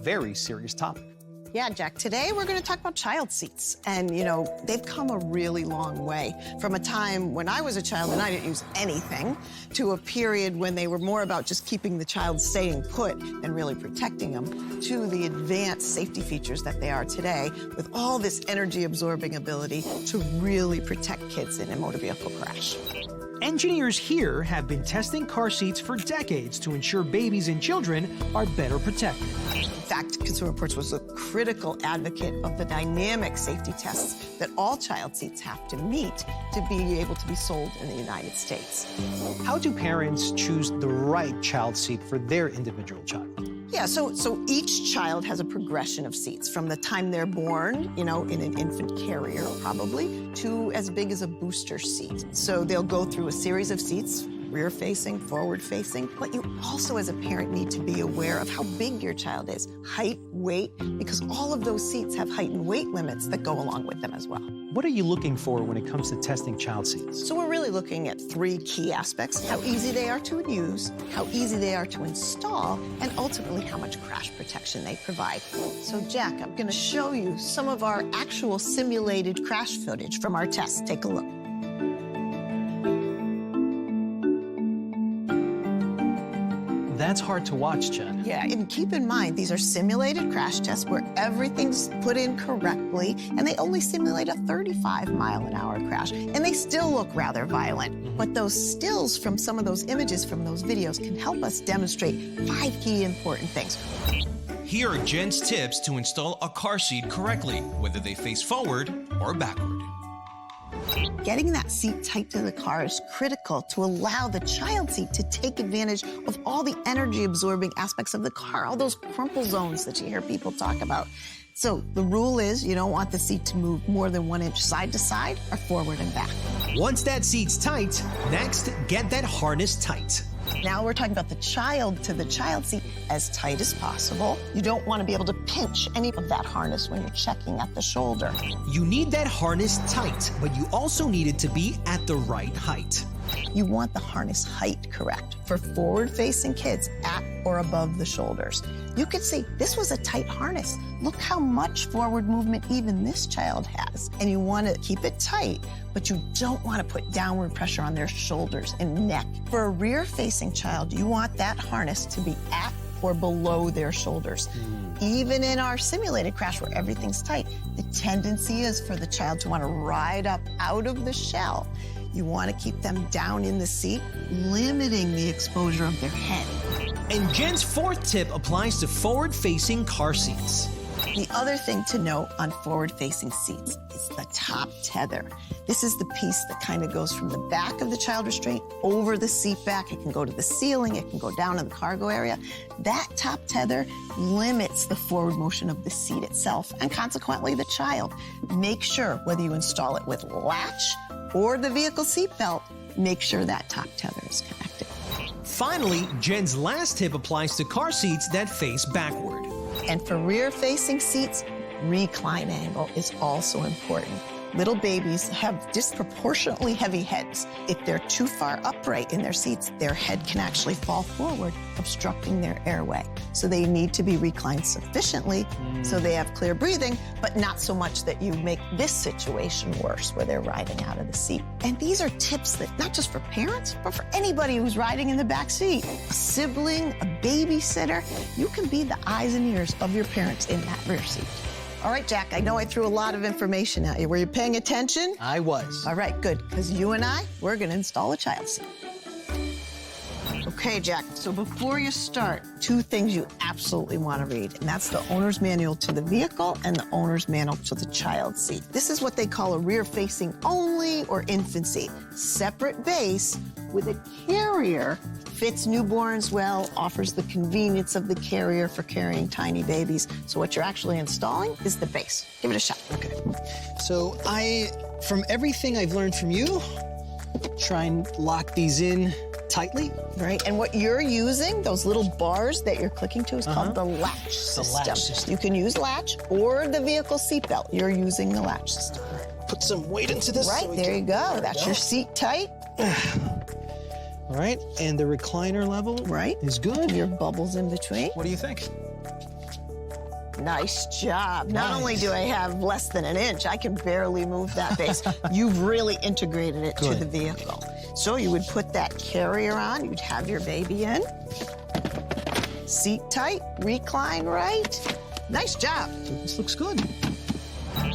very serious topic. Yeah, Jack, today we're going to talk about child seats. And, you know, they've come a really long way from a time when I was a child and I didn't use anything to a period when they were more about just keeping the child staying put and really protecting them to the advanced safety features that they are today with all this energy-absorbing ability to really protect kids in a motor vehicle crash. Engineers here have been testing car seats for decades to ensure babies and children are better protected. In fact, Consumer Reports was a critical advocate of the dynamic safety tests that all child seats have to meet to be able to be sold in the United States. How do parents choose the right child seat for their individual child? Yeah, so each child has a progression of seats from the time they're born, you know, in an infant carrier probably, to as big as a booster seat. So they'll go through a series of seats, rear-facing, forward-facing, but you also as a parent need to be aware of how big your child is, height, weight, because all of those seats have height and weight limits that go along with them as well. What are you looking for when it comes to testing child seats? So we're really looking at three key aspects: how easy they are to use, how easy they are to install, and ultimately how much crash protection they provide. So Jack, I'm going to show you some of our actual simulated crash footage from our tests. Take a look. That's hard to watch, Jen. Yeah, and keep in mind, these are simulated crash tests where everything's put in correctly, and they only simulate a 35-mile-an-hour crash, and they still look rather violent. But those stills from some of those images from those videos can help us demonstrate 5 key important things. Here are Jen's tips to install a car seat correctly, whether they face forward or backward. Getting that seat tight to the car is critical to allow the child seat to take advantage of all the energy-absorbing aspects of the car, all those crumple zones that you hear people talk about. So the rule is you don't want the seat to move more than 1 inch side to side or forward and back. Once that seat's tight, next, get that harness tight. Now we're talking about the child to the child seat as tight as possible. You don't want to be able to pinch any of that harness when you're checking at the shoulder. You need that harness tight, but you also need it to be at the right height. You want the harness height correct for forward-facing kids at or above the shoulders. You could say, this was a tight harness. Look how much forward movement even this child has. And you want to keep it tight, but you don't want to put downward pressure on their shoulders and neck. For a rear-facing child, you want that harness to be at or below their shoulders. Even in our simulated crash where everything's tight, the tendency is for the child to want to ride up out of the shell. You want to keep them down in the seat, limiting the exposure of their head. And Jen's 4th tip applies to forward-facing car seats. The other thing to note on forward-facing seats is the top tether. This is the piece that kind of goes from the back of the child restraint over the seat back. It can go to the ceiling. It can go down in the cargo area. That top tether limits the forward motion of the seat itself and consequently the child. Make sure whether you install it with latch or the vehicle seat belt, make sure that top tether is connected. Finally, Jen's last tip applies to car seats that face backward. And for rear-facing seats, recline angle is also important. Little babies have disproportionately heavy heads. If they're too far upright in their seats, their head can actually fall forward, obstructing their airway. So they need to be reclined sufficiently so they have clear breathing, but not so much that you make this situation worse where they're riding out of the seat. And these are tips that not just for parents, but for anybody who's riding in the back seat. A sibling, a babysitter, you can be the eyes and ears of your parents in that rear seat. All right, Jack, I know I threw a lot of information at you. Were you paying attention? I was. All right, good, because you and I, we're going to install a child seat. Okay, Jack, so before you start, 2 things you absolutely want to read, and that's the owner's manual to the vehicle and the owner's manual to the child seat. This is what they call a rear-facing only or infancy. Separate base with a carrier, fits newborns well, offers the convenience of the carrier for carrying tiny babies. So what you're actually installing is the base. Give it a shot. Okay. So from everything I've learned from you, try and lock these in tightly. Right, and what you're using, those little bars that you're clicking to, is called the latch system. The latch system. You can use latch or the vehicle seatbelt. You're using the latch system. Put some weight into this. Right, there you go. That's your seat tight. All right, and the recliner level Right. is good. Your bubbles in between. What do you think? Nice job. Not Nice. only do I have less than an inch, I can barely move that base. You've really integrated it to Good. the vehicle. So you would put that carrier on, you'd have your baby in. Seat tight, recline right. Nice job. This looks good.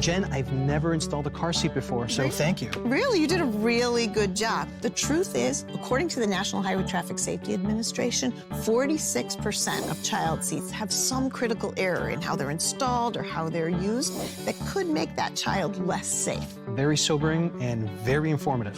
Jen, I've never installed a car seat before, so thank you. Really, you did a really good job. The truth is, according to the National Highway Traffic Safety Administration, 46% of child seats have some critical error in how they're installed or how they're used that could make that child less safe. Very sobering and very informative.